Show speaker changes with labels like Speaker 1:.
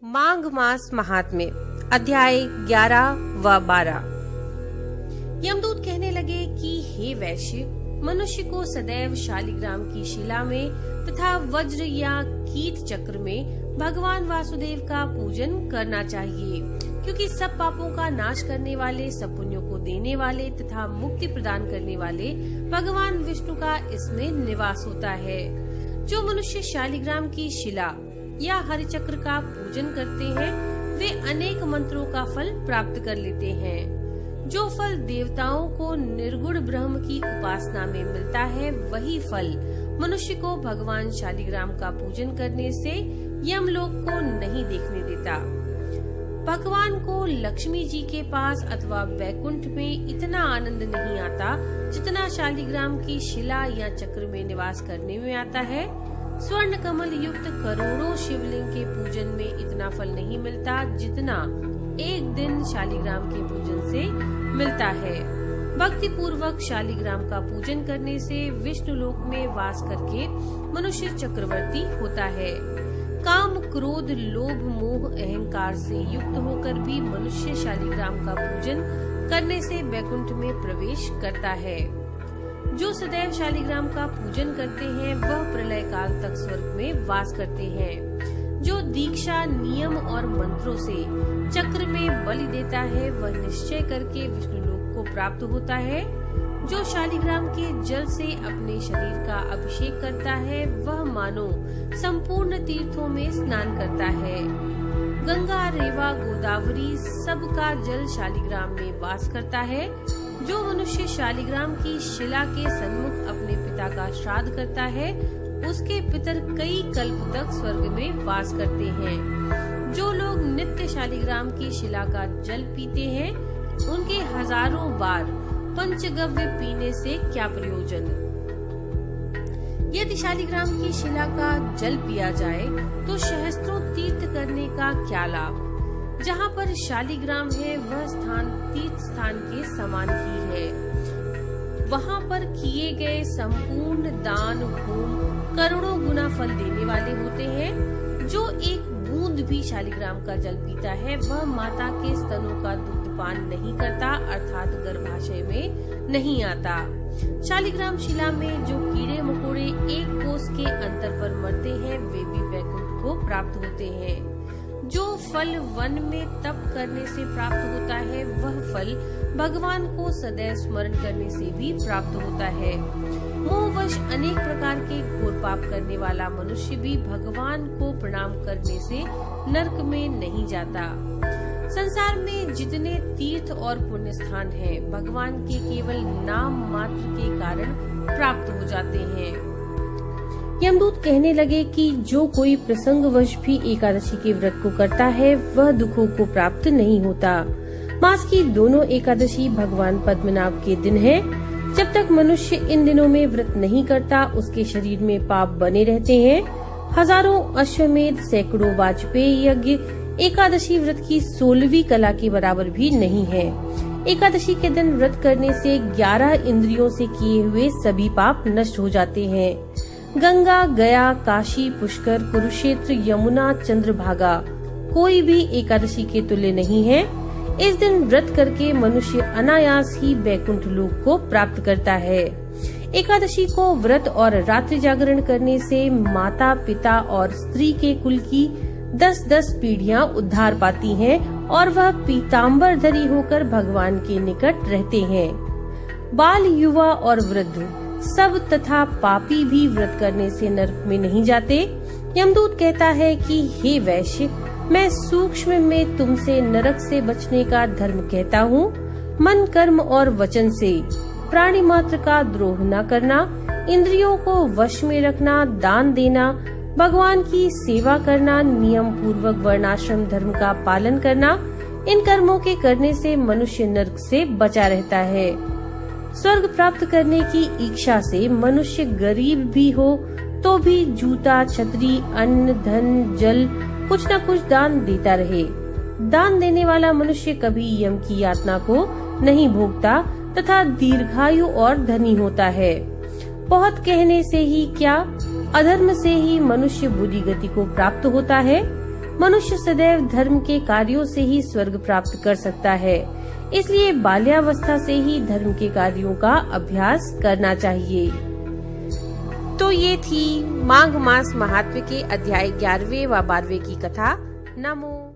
Speaker 1: माघ मास महात्म्य अध्याय 11 व 12। यमदूत कहने लगे कि हे वैश्य, मनुष्य को सदैव शालिग्राम की शिला में तथा वज्र या कीट चक्र में भगवान वासुदेव का पूजन करना चाहिए, क्योंकि सब पापों का नाश करने वाले, सब पुण्यों को देने वाले तथा मुक्ति प्रदान करने वाले भगवान विष्णु का इसमें निवास होता है। जो मनुष्य शालिग्राम की शिला या हरिचक्र का पूजन करते हैं, वे अनेक मंत्रों का फल प्राप्त कर लेते हैं। जो फल देवताओं को निर्गुण ब्रह्म की उपासना में मिलता है, वही फल मनुष्य को भगवान शालिग्राम का पूजन करने से यमलोक को नहीं देखने देता। भगवान को लक्ष्मी जी के पास अथवा वैकुंठ में इतना आनंद नहीं आता जितना शालिग्राम की शिला या चक्र में निवास करने में आता है। स्वर्ण कमल युक्त करोड़ों शिवलिंग के पूजन में इतना फल नहीं मिलता जितना एक दिन शालिग्राम के पूजन से मिलता है। भक्ति पूर्वक शालिग्राम का पूजन करने से विष्णु लोक में वास करके मनुष्य चक्रवर्ती होता है। काम, क्रोध, लोभ, मोह, अहंकार से युक्त होकर भी मनुष्य शालिग्राम का पूजन करने से वैकुंठ में प्रवेश करता है। जो सदैव शालिग्राम का पूजन करते हैं, वह प्रलय काल तक स्वर्ग में वास करते हैं। जो दीक्षा, नियम और मंत्रों से चक्र में बलि देता है, वह निश्चय करके विष्णु लोक को प्राप्त होता है। जो शालिग्राम के जल से अपने शरीर का अभिषेक करता है, वह मानो संपूर्ण तीर्थों में स्नान करता है। गंगा, रेवा, गोदावरी सबका जल शालिग्राम में वास करता है। जो मनुष्य शालिग्राम की शिला के सन्मुख अपने पिता का श्राद्ध करता है, उसके पितर कई कल्प तक स्वर्ग में वास करते हैं। जो लोग नित्य शालिग्राम की शिला का जल पीते हैं, उनके हजारों बार पंचगव्य पीने से क्या प्रयोजन। यदि शालिग्राम की शिला का जल पिया जाए तो सहस्त्रों तीर्थ करने का क्या लाभ। जहाँ पर शालिग्राम है, वह स्थान तीर्थ स्थान के समान ही है। वहाँ पर किए गए संपूर्ण दान, होम करोड़ों गुना फल देने वाले होते हैं। जो एक बूंद भी शालिग्राम का जल पीता है, वह माता के स्तनों का दुग्ध पान नहीं करता, अर्थात गर्भाशय में नहीं आता। शालिग्राम शिला में जो कीड़े मकोड़े एक कोस के अंतर पर मरते हैं, वे भी वैकुंठ को प्राप्त होते हैं। जो फल वन में तप करने से प्राप्त होता है, वह फल भगवान को सदैव स्मरण करने से भी प्राप्त होता है। मोहवश अनेक प्रकार के घोर पाप करने वाला मनुष्य भी भगवान को प्रणाम करने से नरक में नहीं जाता। संसार में जितने तीर्थ और पुण्य स्थान हैं, भगवान के केवल नाम मात्र के कारण प्राप्त हो जाते हैं। यमदूत कहने लगे कि जो कोई प्रसंगवश भी एकादशी के व्रत को करता है, वह दुखों को प्राप्त नहीं होता। मास की दोनों एकादशी भगवान पद्मनाभ के दिन है। जब तक मनुष्य इन दिनों में व्रत नहीं करता, उसके शरीर में पाप बने रहते हैं। हजारों अश्वमेध, सैकड़ों वाजपेयी यज्ञ एकादशी व्रत की 16वीं कला के बराबर भी नहीं है। एकादशी के दिन व्रत करने से 11 इंद्रियों से किए हुए सभी पाप नष्ट हो जाते हैं। गंगा, गया, काशी, पुष्कर, कुरुक्षेत्र, यमुना, चंद्रभागा कोई भी एकादशी के तुल्य नहीं है। इस दिन व्रत करके मनुष्य अनायास ही वैकुंठ लोक को प्राप्त करता है। एकादशी को व्रत और रात्रि जागरण करने से माता, पिता और स्त्री के कुल की 10-10 पीढ़ियां उद्धार पाती हैं और वह पीताम्बर धरी होकर भगवान के निकट रहते हैं। बाल, युवा और वृद्ध सब तथा पापी भी व्रत करने से नरक में नहीं जाते। यमदूत कहता है कि हे वैश्य, मैं सूक्ष्म में तुमसे नरक से बचने का धर्म कहता हूँ। मन, कर्म और वचन से प्राणी मात्र का द्रोह न करना, इंद्रियों को वश में रखना, दान देना, भगवान की सेवा करना, नियम पूर्वक वर्णाश्रम धर्म का पालन करना, इन कर्मों के करने से मनुष्य नरक से बचा रहता है। स्वर्ग प्राप्त करने की इच्छा से मनुष्य गरीब भी हो तो भी जूता, छतरी, अन्न, धन, जल कुछ न कुछ दान देता रहे। दान देने वाला मनुष्य कभी यम की यातना को नहीं भोगता तथा दीर्घायु और धनी होता है। बहुत कहने से ही क्या, अधर्म से ही मनुष्य बुरी गति को प्राप्त होता है। मनुष्य सदैव धर्म के कार्यों से ही स्वर्ग प्राप्त कर सकता है। इसलिए बाल्यावस्था से ही धर्म के कार्यों का अभ्यास करना चाहिए। तो ये थी माघ मास महात्म्य के अध्याय 11वें व 12वें की कथा। नमो।